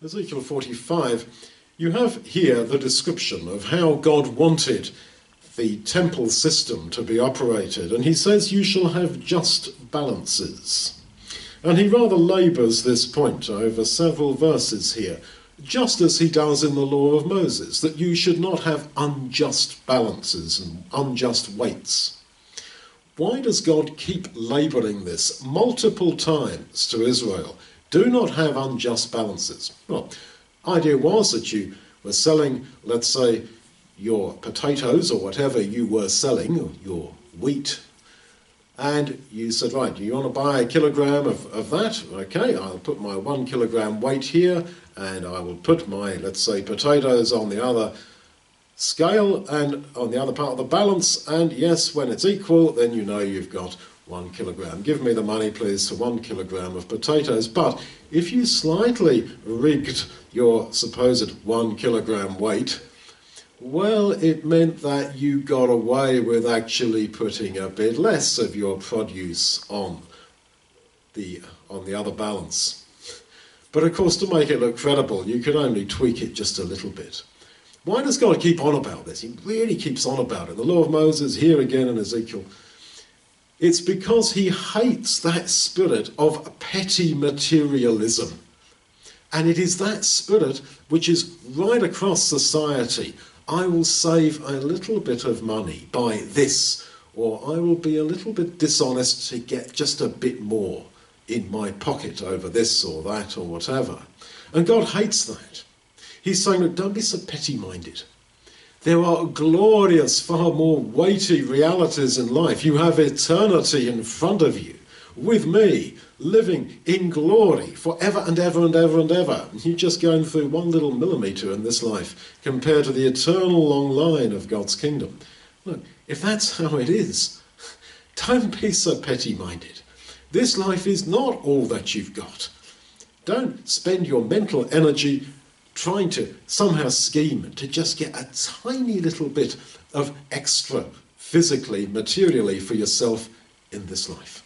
Ezekiel 45, you have here the description of how God wanted the temple system to be operated, and he says you shall have just balances. And he rather labours this point over several verses here, just as he does in the law of Moses, that you should not have unjust balances and unjust weights. Why does God keep labouring this multiple times to Israel? Do not have unjust balances. Well, idea was that you were selling, let's say, your potatoes or whatever you were selling, or your wheat, and you said, right, you want to buy a kilogram of that? Okay, I'll put my 1 kilogram weight here, and I will put my, let's say, potatoes on the other scale and on the other part of the balance, and yes, when it's equal, then you know you've got 1 kilogram. Give me the money, please, for 1 kilogram of potatoes. But if you slightly rigged your supposed 1 kilogram weight, well, it meant that you got away with actually putting a bit less of your produce on the other balance. But of course, to make it look credible, you could only tweak it just a little bit. Why does God keep on about this? He really keeps on about it. The law of Moses, here again in Ezekiel. It's because he hates that spirit of petty materialism. And it is that spirit which is right across society. I will save a little bit of money by this, or I will be a little bit dishonest to get just a bit more in my pocket over this or that or whatever. And God hates that. He's saying, look, don't be so petty-minded. There are glorious, far more weighty realities in life. You have eternity in front of you, with me, living in glory forever and ever and ever and ever. You're just going through 1 little millimetre in this life compared to the eternal long line of God's kingdom. Look, if that's how it is, don't be so petty-minded. This life is not all that you've got. Don't spend your mental energy trying to somehow scheme to just get a tiny little bit of extra physically, materially for yourself in this life.